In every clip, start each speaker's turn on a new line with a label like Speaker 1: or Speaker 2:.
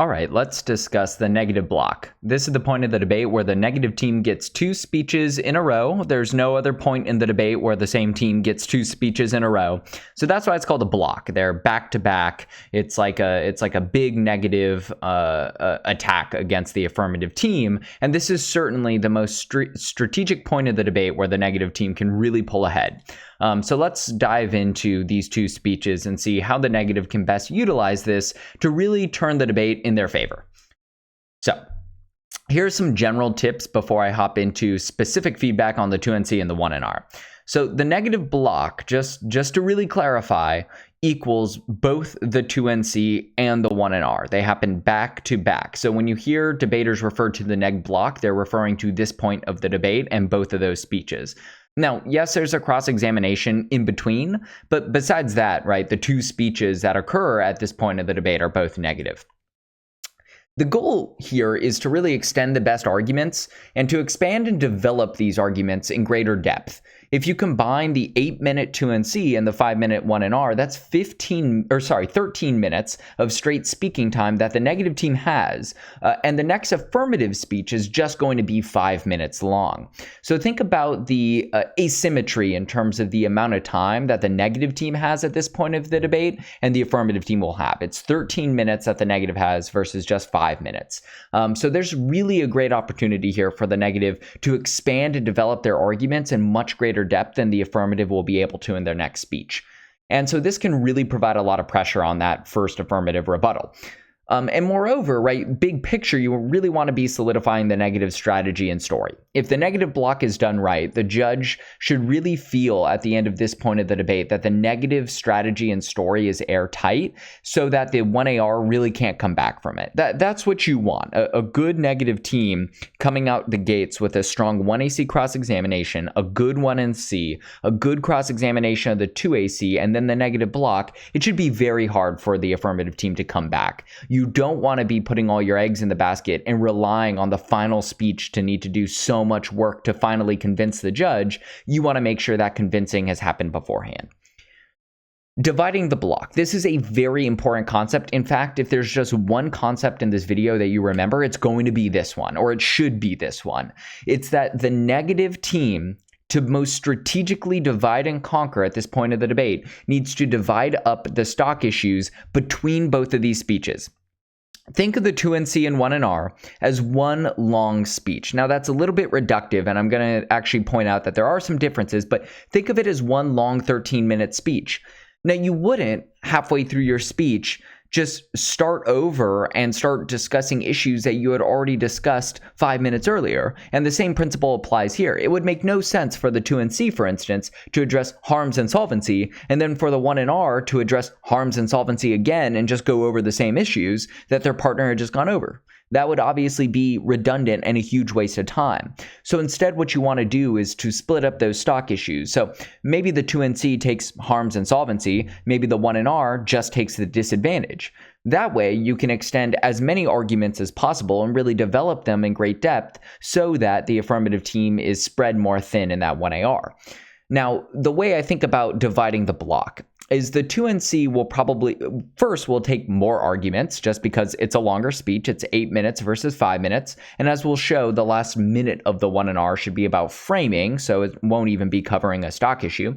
Speaker 1: All right, let's discuss the negative block. This is the point of the debate where the negative team gets two speeches in a row. There's no other point in the debate where the same team gets two speeches in a row. So that's why it's called a block. They're back to back. It's like a big negative attack against the affirmative team. And this is certainly the most strategic point of the debate where the negative team can really pull ahead. So let's dive into these two speeches and see how the negative can best utilize this to really turn the debate in their favor. So here's some general tips before I hop into specific feedback on the 2NC and the 1NR. So the negative block, just to really clarify, equals both the 2NC and the 1NR. They happen back to back. So when you hear debaters refer to the neg block, they're referring to this point of the debate and both of those speeches. Now, yes, there's a cross-examination in between, but besides that, right, the two speeches that occur at this point of the debate are both negative. The goal here is to really extend the best arguments and to expand and develop these arguments in greater depth. If you combine the 8-minute 2NC and the 5-minute 1NR, that's 13 minutes of straight speaking time that the negative team has, and the next affirmative speech is just going to be 5 minutes long. So think about the asymmetry in terms of the amount of time that the negative team has at this point of the debate and the affirmative team will have. It's 13 minutes that the negative has versus just 5 minutes. So there's really a great opportunity here for the negative to expand and develop their arguments in much greater depth than the affirmative will be able to in their next speech. And so this can really provide a lot of pressure on that first affirmative rebuttal. And moreover, right, big picture, you really want to be solidifying the negative strategy and story. If the negative block is done right, the judge should really feel at the end of this point of the debate that the negative strategy and story is airtight so that the 1AR really can't come back from it. That's what you want. A good negative team coming out the gates with a strong 1AC cross-examination, a good 1NC, a good cross-examination of the 2AC, and then the negative block. It should be very hard for the affirmative team to come back. You don't want to be putting all your eggs in the basket and relying on the final speech to need to do so much work to finally convince the judge. You want to make sure that convincing has happened beforehand. Dividing the block. This is a very important concept. In fact, if there's just one concept in this video that you remember, it's going to be this one, or it should be this one. It's that the negative team, to most strategically divide and conquer at this point of the debate, needs to divide up the stock issues between both of these speeches. Think of the 2NC and 1NR as one long speech. Now, that's a little bit reductive, and I'm going to actually point out that there are some differences, but think of it as one long 13-minute speech. Now, you wouldn't, halfway through your speech, just start over and start discussing issues that you had already discussed 5 minutes earlier. And the same principle applies here. It would make no sense for the 2NC, for instance, to address harms and solvency, and then for the 1NR to address harms and solvency again and just go over the same issues that their partner had just gone over. That would obviously be redundant and a huge waste of time. So instead, what you want to do is to split up those stock issues. So maybe the 2NC takes harms and solvency, maybe the 1NR just takes the disadvantage. That way, you can extend as many arguments as possible and really develop them in great depth so that the affirmative team is spread more thin in that 1AR. Now, the way I think about dividing the block is the 2NC will take more arguments just because it's a longer speech. It's 8 minutes versus 5 minutes. And as we'll show, the last minute of the 1NR should be about framing, so it won't even be covering a stock issue.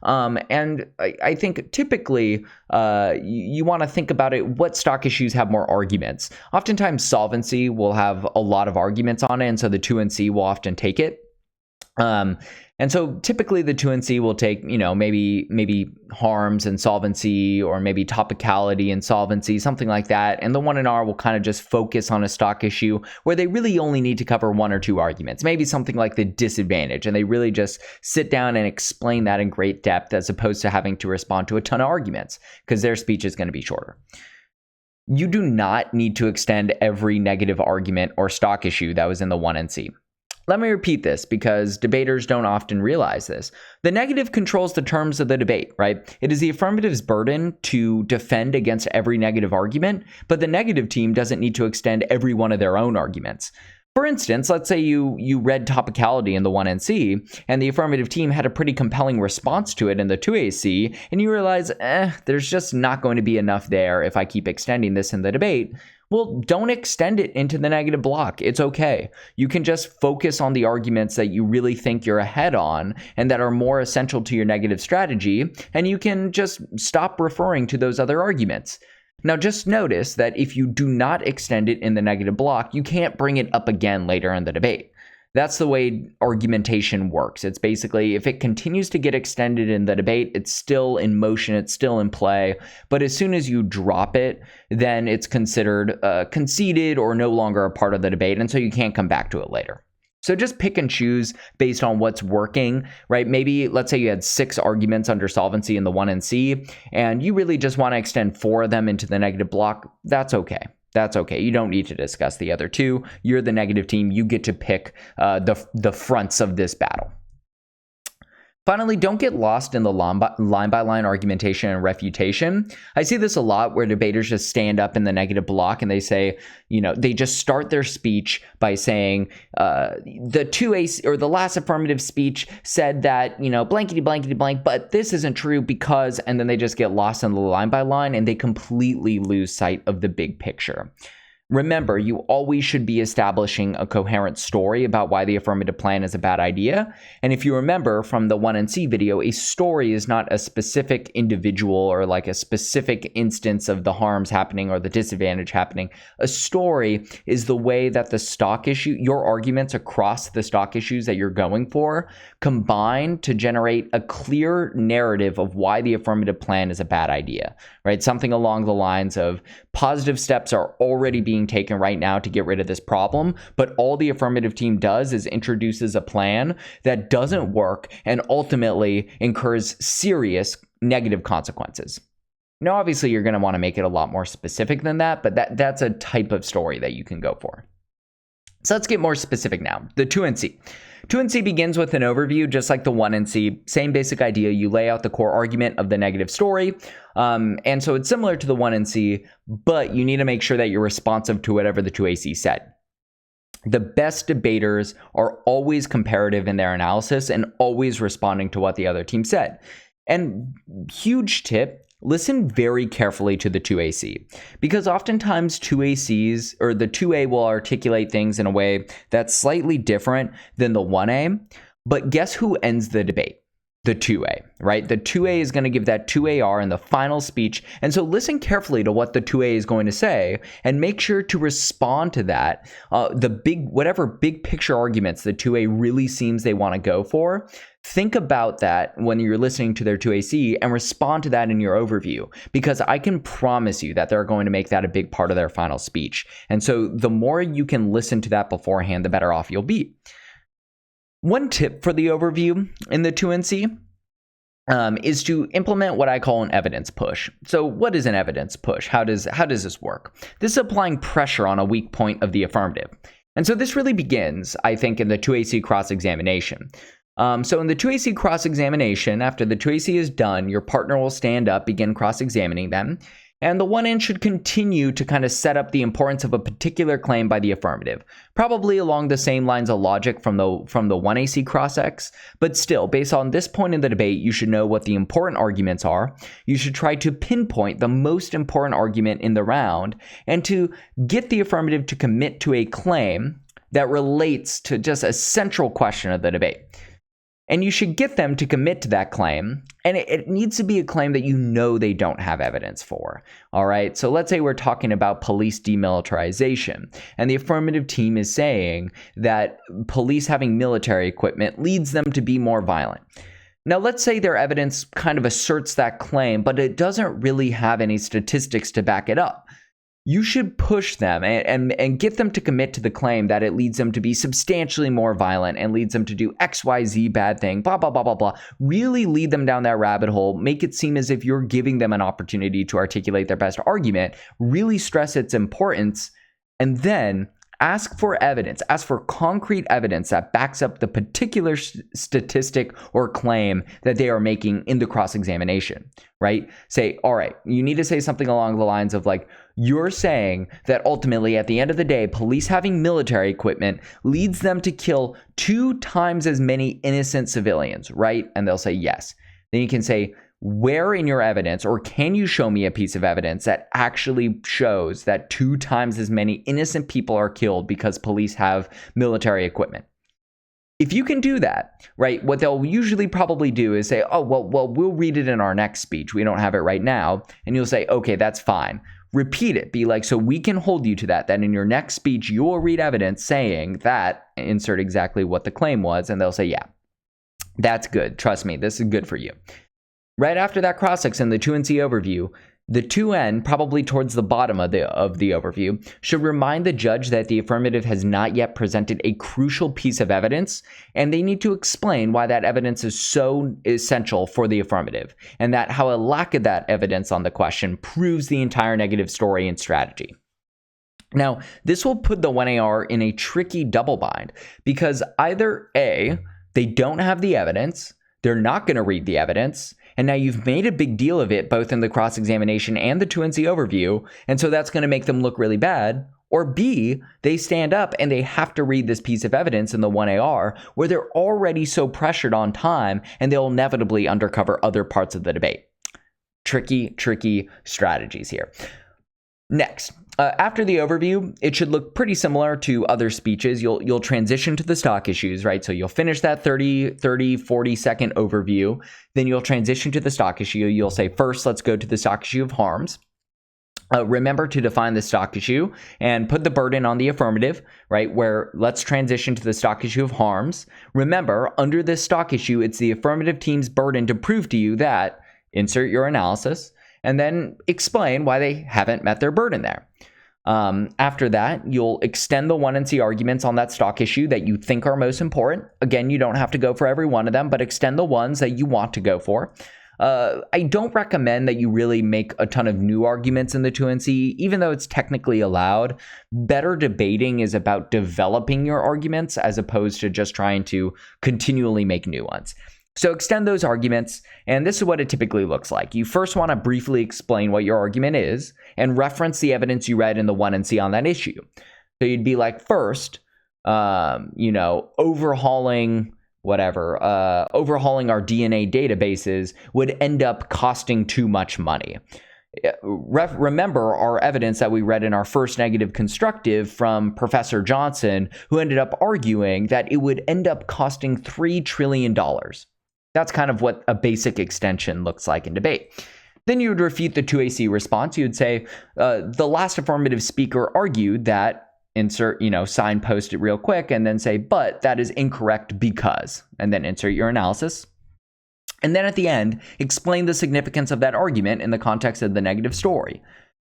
Speaker 1: And I think typically you want to think about it, what stock issues have more arguments. Oftentimes solvency will have a lot of arguments on it, and so the 2NC will often take it. And so typically the 2NC will take, maybe harms and solvency, or maybe topicality and solvency, something like that. And the 1NR will kind of just focus on a stock issue where they really only need to cover one or two arguments, maybe something like the disadvantage. And they really just sit down and explain that in great depth as opposed to having to respond to a ton of arguments because their speech is going to be shorter. You do not need to extend every negative argument or stock issue that was in the 1NC. Let me repeat this because debaters don't often realize this. The negative controls the terms of the debate, right? It is the affirmative's burden to defend against every negative argument, but the negative team doesn't need to extend every one of their own arguments. For instance, let's say you read topicality in the 1NC, and the affirmative team had a pretty compelling response to it in the 2AC, and you realize, there's just not going to be enough there if I keep extending this in the debate. Well, don't extend it into the negative block. It's okay. You can just focus on the arguments that you really think you're ahead on and that are more essential to your negative strategy, and you can just stop referring to those other arguments. Now, just notice that if you do not extend it in the negative block, you can't bring it up again later in the debate. That's the way argumentation works. It's basically, if it continues to get extended in the debate, it's still in motion, it's still in play. But as soon as you drop it, then it's considered conceded or no longer a part of the debate, and so you can't come back to it later. So just pick and choose based on what's working, right? Maybe let's say you had 6 arguments under solvency in the 1NC, and you really just want to extend 4 of them into the negative block. That's okay. That's okay. You don't need to discuss the other 2. You're the negative team. You get to pick the fronts of this battle. Finally, don't get lost in the line-by-line argumentation and refutation. I see this a lot where debaters just stand up in the negative block and they say, they just start their speech by saying the 2A or the last affirmative speech said that, blankety blankety blank, but this isn't true because, and then they just get lost in the line-by-line and they completely lose sight of the big picture. Remember, you always should be establishing a coherent story about why the affirmative plan is a bad idea. And if you remember from the 1NC video, a story is not a specific individual or like a specific instance of the harms happening or the disadvantage happening. A story is the way that the stock issue, your arguments across the stock issues that you're going for, combine to generate a clear narrative of why the affirmative plan is a bad idea, right? Something along the lines of positive steps are already being taken right now to get rid of this problem, but all the affirmative team does is introduces a plan that doesn't work and ultimately incurs serious negative consequences. Now, obviously, you're going to want to make it a lot more specific than that, but that's a type of story that you can go for. So let's get more specific now. The 2NC. 2NC begins with an overview, just like the 1NC. Same basic idea. You lay out the core argument of the negative story. And so it's similar to the 1NC, but you need to make sure that you're responsive to whatever the 2AC said. The best debaters are always comparative in their analysis and always responding to what the other team said. And huge tip, listen very carefully to the 2AC, because oftentimes 2ACs or the 2A will articulate things in a way that's slightly different than the 1A, but guess who ends the debate? The 2A, right? The 2A is going to give that 2AR in the final speech. And so listen carefully to what the 2A is going to say and make sure to respond to that. Whatever big picture arguments the 2A really seems they want to go for, think about that when you're listening to their 2AC and respond to that in your overview, because I can promise you that they're going to make that a big part of their final speech. And so the more you can listen to that beforehand, the better off you'll be. One tip for the overview in the 2NC is to implement what I call an evidence push. So what is an evidence push? How does this work? This is applying pressure on a weak point of the affirmative. And so this really begins, I think, in the 2AC cross-examination. So in the 2AC cross-examination, after the 2AC is done, your partner will stand up, begin cross-examining them. And the 1N should continue to kind of set up the importance of a particular claim by the affirmative, probably along the same lines of logic from the 1AC cross-ex, but still, based on this point in the debate, you should know what the important arguments are. You should try to pinpoint the most important argument in the round and to get the affirmative to commit to a claim that relates to just a central question of the debate. And you should get them to commit to that claim, and it needs to be a claim that you know they don't have evidence for, all right? So let's say we're talking about police demilitarization, and the affirmative team is saying that police having military equipment leads them to be more violent. Now, let's say their evidence kind of asserts that claim, but it doesn't really have any statistics to back it up. You should push them and get them to commit to the claim that it leads them to be substantially more violent and leads them to do XYZ bad thing, blah, blah, blah, blah, blah. Really lead them down that rabbit hole. Make it seem as if you're giving them an opportunity to articulate their best argument. Really stress its importance. And then Ask for evidence. Ask for concrete evidence that backs up the particular statistic or claim that they are making in the cross-examination, right? Say, all right, you need to say something along the lines of like, you're saying that ultimately at the end of the day, police having military equipment leads them to kill 2 times as many innocent civilians, right? And they'll say yes. Then you can say, where in your evidence, or can you show me a piece of evidence that actually shows that 2 times as many innocent people are killed because police have military equipment? If you can do that, right, what they'll usually probably do is say, oh, well, we'll read it in our next speech. We don't have it right now. And you'll say, okay, that's fine. Repeat it. Be like, so we can hold you to that. Then in your next speech, you will read evidence saying that, insert exactly what the claim was. And they'll say, yeah, that's good. Trust me, this is good for you. Right after that cross-ex in the 2NC overview, the 2N, probably towards the bottom of the overview, should remind the judge that the affirmative has not yet presented a crucial piece of evidence, and they need to explain why that evidence is so essential for the affirmative, and that how a lack of that evidence on the question proves the entire negative story and strategy. Now, this will put the 1AR in a tricky double bind, because either A, they don't have the evidence, they're not going to read the evidence, and now you've made a big deal of it both in the cross-examination and the 2NC overview, and so that's going to make them look really bad. Or B, they stand up and they have to read this piece of evidence in the 1AR where they're already so pressured on time and they'll inevitably undercover other parts of the debate. Tricky strategies here. Next, after the overview, it should look pretty similar to other speeches. You'll transition to the stock issues, right? So you'll finish that 40 second overview. Then you'll transition to the stock issue. You'll say, first, let's go to the stock issue of harms. Remember to define the stock issue and put the burden on the affirmative, right? Where let's transition to the stock issue of harms. Remember, under this stock issue, it's the affirmative team's burden to prove to you that, insert your analysis, and then explain why they haven't met their burden there. After that, you'll extend the 1NC arguments on that stock issue that you think are most important. Again, you don't have to go for every one of them, but extend the ones that you want to go for. I don't recommend that you really make a ton of new arguments in the 2NC, even though it's technically allowed. Better debating is about developing your arguments as opposed to just trying to continually make new ones. So extend those arguments, and this is what it typically looks like. You first want to briefly explain what your argument is and reference the evidence you read in the 1NC on that issue. So you'd be like, first, overhauling our DNA databases would end up costing too much money. Remember our evidence that we read in our first negative constructive from Professor Johnson, who ended up arguing that it would end up costing $3 trillion. That's kind of what a basic extension looks like in debate. Then you would refute the 2AC response. You would say, the last affirmative speaker argued that, insert, signpost it real quick, and then say, but that is incorrect because, and then insert your analysis. And then at the end, explain the significance of that argument in the context of the negative story.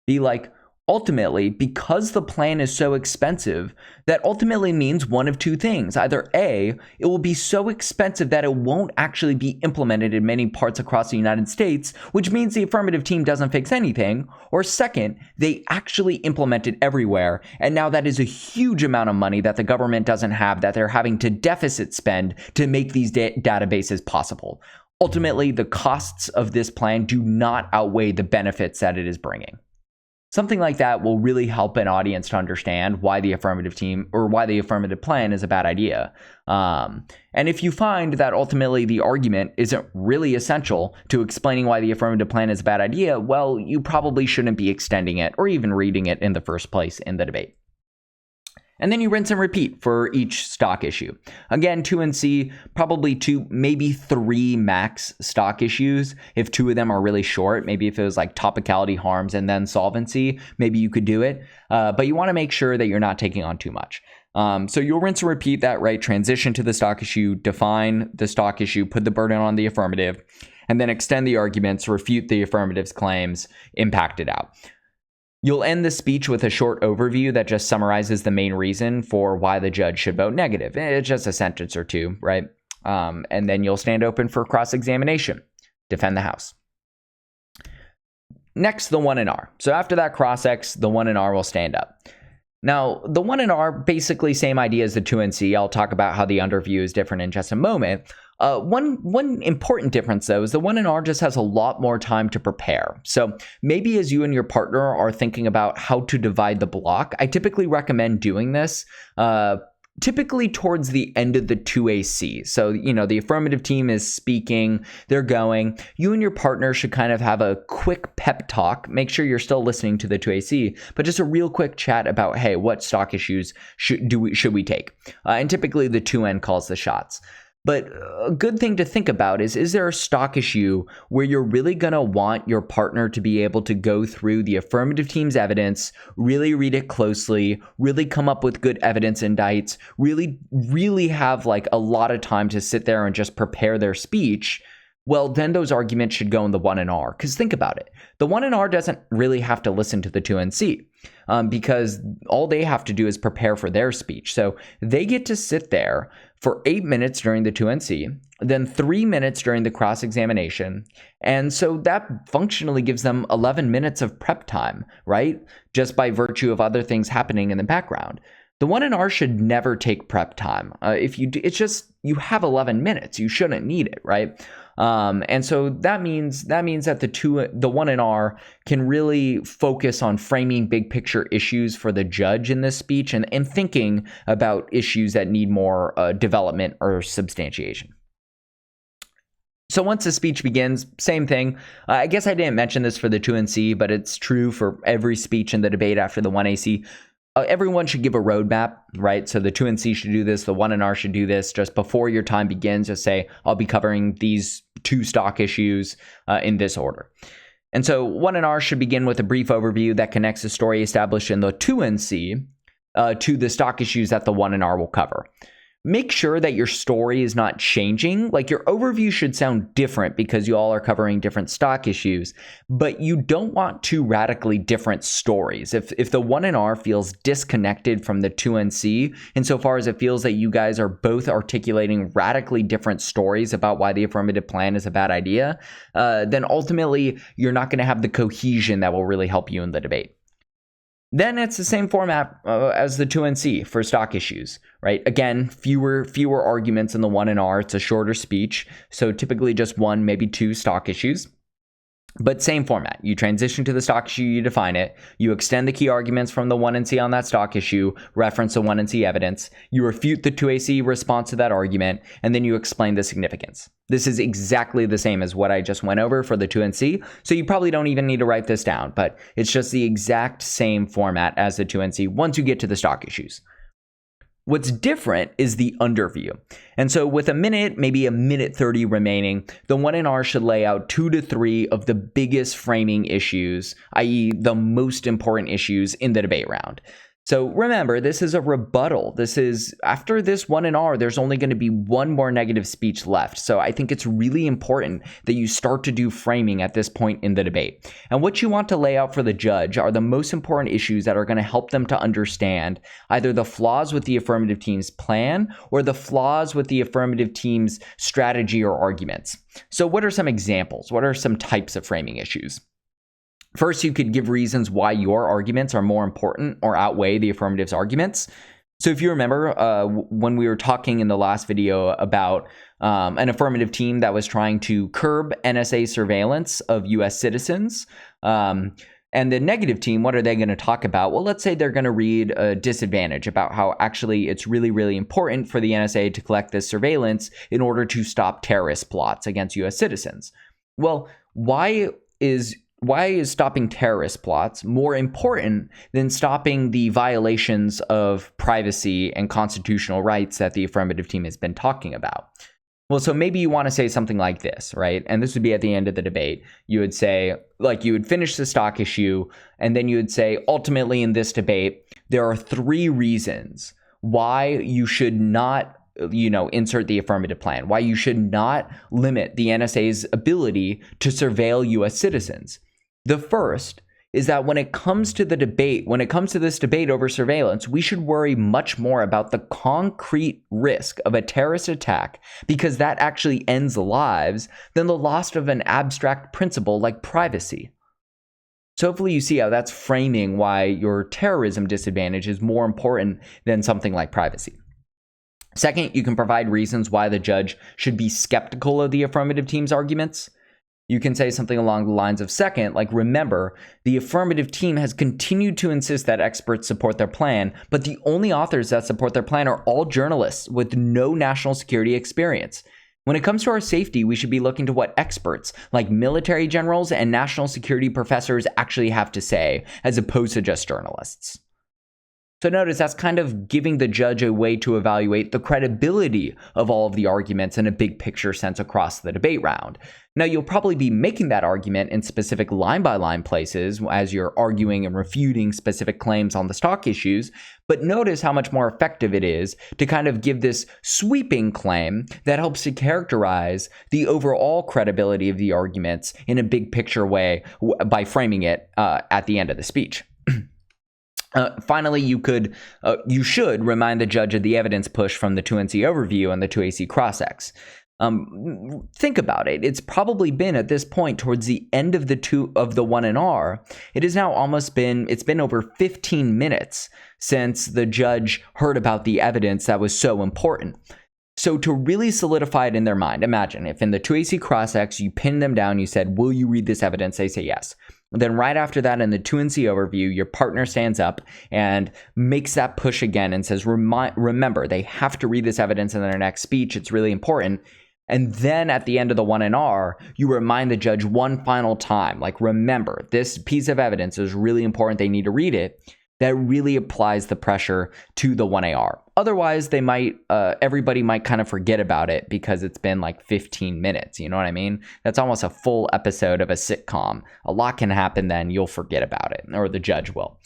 Speaker 1: Be like, ultimately, because the plan is so expensive, that ultimately means one of two things. Either A, it will be so expensive that it won't actually be implemented in many parts across the United States, which means the affirmative team doesn't fix anything. Or second, they actually implement it everywhere, and now that is a huge amount of money that the government doesn't have, that they're having to deficit spend to make these databases possible. Ultimately, the costs of this plan do not outweigh the benefits that it is bringing. Something like that will really help an audience to understand why the affirmative team or why the affirmative plan is a bad idea. And if you find that ultimately the argument isn't really essential to explaining why the affirmative plan is a bad idea, well, you probably shouldn't be extending it or even reading it in the first place in the debate. And then you rinse and repeat for each stock issue. Again, 2NC, probably 2, maybe 3 max stock issues. If 2 of them are really short, maybe if it was like topicality, harms, and then solvency, maybe you could do it. But you want to make sure that you're not taking on too much. So you'll rinse and repeat that, right? Transition to the stock issue, define the stock issue, put the burden on the affirmative, and then extend the arguments, refute the affirmative's claims, impact it out. You'll end the speech with a short overview that just summarizes the main reason for why the judge should vote negative. It's just a sentence or two, right? And then you'll stand open for cross-examination. Defend the House. Next, the 1 and R. So after that cross-ex, the 1 and R will stand up. Now, the 1 and R, basically same idea as the 2 and C. I'll talk about how the underview is different in just a moment. One important difference, though, is the 1 and R just has a lot more time to prepare. So maybe as you and your partner are thinking about how to divide the block, I typically recommend doing this typically towards the end of the 2AC. So, the affirmative team is speaking, they're going. You and your partner should kind of have a quick pep talk. Make sure you're still listening to the 2AC, but just a real quick chat about, hey, what stock issues should we take? And typically the 2N calls the shots. But a good thing to think about is there a stock issue where you're really going to want your partner to be able to go through the affirmative team's evidence, really read it closely, really come up with good evidence indites, really have like a lot of time to sit there and just prepare their speech? Well, then those arguments should go in the 1 and R. Because think about it. The 1 and R doesn't really have to listen to the 2 and C because all they have to do is prepare for their speech. So they get to sit there for 8 minutes during the 2 and C, then 3 minutes during the cross-examination. And so that functionally gives them 11 minutes of prep time, right? Just by virtue of other things happening in the background. The 1 and R should never take prep time. It's just, you have 11 minutes. You shouldn't need it, right? And so that means that the 1 and R can really focus on framing big picture issues for the judge in this speech and thinking about issues that need more development or substantiation. So once the speech begins, same thing. I guess I didn't mention this for the 2 and C, but it's true for every speech in the debate after the 1AC. Everyone should give a roadmap, right? So the 2 and C should do this, the 1 and R should do this. Just before your time begins, just say, I'll be covering these 2 stock issues in this order. And so 1 and R should begin with a brief overview that connects the story established in the 2 and C to the stock issues that the 1 and R will cover. Make sure that your story is not changing. Like your overview should sound different because you all are covering different stock issues, but you don't want 2 radically different stories. If the 1 and R feels disconnected from the 2 and C, insofar as it feels that you guys are both articulating radically different stories about why the affirmative plan is a bad idea, then ultimately you're not going to have the cohesion that will really help you in the debate. Then it's the same format as the 2 and C for stock issues, right? Again, fewer arguments in the 1 and R. It's a shorter speech, so typically just 1, maybe 2 stock issues. But same format. You transition to the stock issue, you define it, you extend the key arguments from the 1 and C on that stock issue, reference the 1 and C evidence, you refute the 2AC response to that argument, and then you explain the significance. This is exactly the same as what I just went over for the 2 and C, so you probably don't even need to write this down, but it's just the exact same format as the 2 and C once you get to the stock issues. What's different is the underview. And so with a minute, maybe a minute 30 remaining, the 1 and R should lay out 2 to 3 of the biggest framing issues, i.e. the most important issues in the debate round. So remember, this is a rebuttal. This is, after this 1 and R, there's only going to be 1 more negative speech left. So I think it's really important that you start to do framing at this point in the debate. And what you want to lay out for the judge are the most important issues that are going to help them to understand either the flaws with the affirmative team's plan or the flaws with the affirmative team's strategy or arguments. So what are some examples? What are some types of framing issues? First, you could give reasons why your arguments are more important or outweigh the affirmative's arguments. So if you remember when we were talking in the last video about an affirmative team that was trying to curb NSA surveillance of US citizens, and the negative team, what are they going to talk about? Well, let's say they're going to read a disadvantage about how actually it's really, really important for the NSA to collect this surveillance in order to stop terrorist plots against US citizens. Well, why is stopping terrorist plots more important than stopping the violations of privacy and constitutional rights that the affirmative team has been talking about? Well, so maybe you want to say something like this, right? And this would be at the end of the debate. You would say, like, you would finish the stock issue, and then you would say, ultimately in this debate, there are 3 reasons why you should not insert the affirmative plan, why you should not limit the NSA's ability to surveil US citizens. The first is that when it comes to this debate over surveillance, we should worry much more about the concrete risk of a terrorist attack because that actually ends lives than the loss of an abstract principle like privacy. So hopefully you see how that's framing why your terrorism disadvantage is more important than something like privacy. Second, you can provide reasons why the judge should be skeptical of the affirmative team's arguments. You can say something along the lines of, second, like, remember, the affirmative team has continued to insist that experts support their plan, but the only authors that support their plan are all journalists with no national security experience. When it comes to our safety, we should be looking to what experts, like military generals and national security professors, actually have to say, as opposed to just journalists. So notice that's kind of giving the judge a way to evaluate the credibility of all of the arguments in a big picture sense across the debate round. Now, you'll probably be making that argument in specific line-by-line places as you're arguing and refuting specific claims on the stock issues, but notice how much more effective it is to kind of give this sweeping claim that helps to characterize the overall credibility of the arguments in a big picture way by framing it at the end of the speech. Finally, you should remind the judge of the evidence push from the 2NC overview and the 2AC cross-ex. Think about it. It's probably been at this point towards the end of the 1NR. It has now it's been over 15 minutes since the judge heard about the evidence that was so important. So to really solidify it in their mind, imagine if in the 2AC cross-ex you pinned them down, you said, will you read this evidence? They say yes. Then right after that in the 2NC overview, your partner stands up and makes that push again and says, remember, they have to read this evidence in their next speech. It's really important. And then at the end of the 1NR, you remind the judge one final time, like, remember, this piece of evidence is really important. They need to read it. That really applies the pressure to the 1AR. Otherwise, everybody might kind of forget about it because it's been like 15 minutes. You know what I mean? That's almost a full episode of a sitcom. A lot can happen then. You'll forget about it, or the judge will.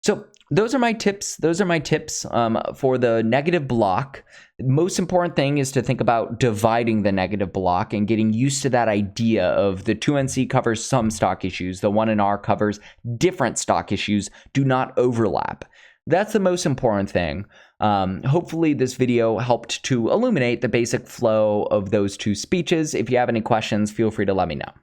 Speaker 1: So those are my tips. For the negative block. Most important thing is to think about dividing the negative block and getting used to that idea of the 2NC covers some stock issues. The 1NR covers different stock issues, do not overlap. That's the most important thing. Hopefully this video helped to illuminate the basic flow of those two speeches. If you have any questions, feel free to let me know.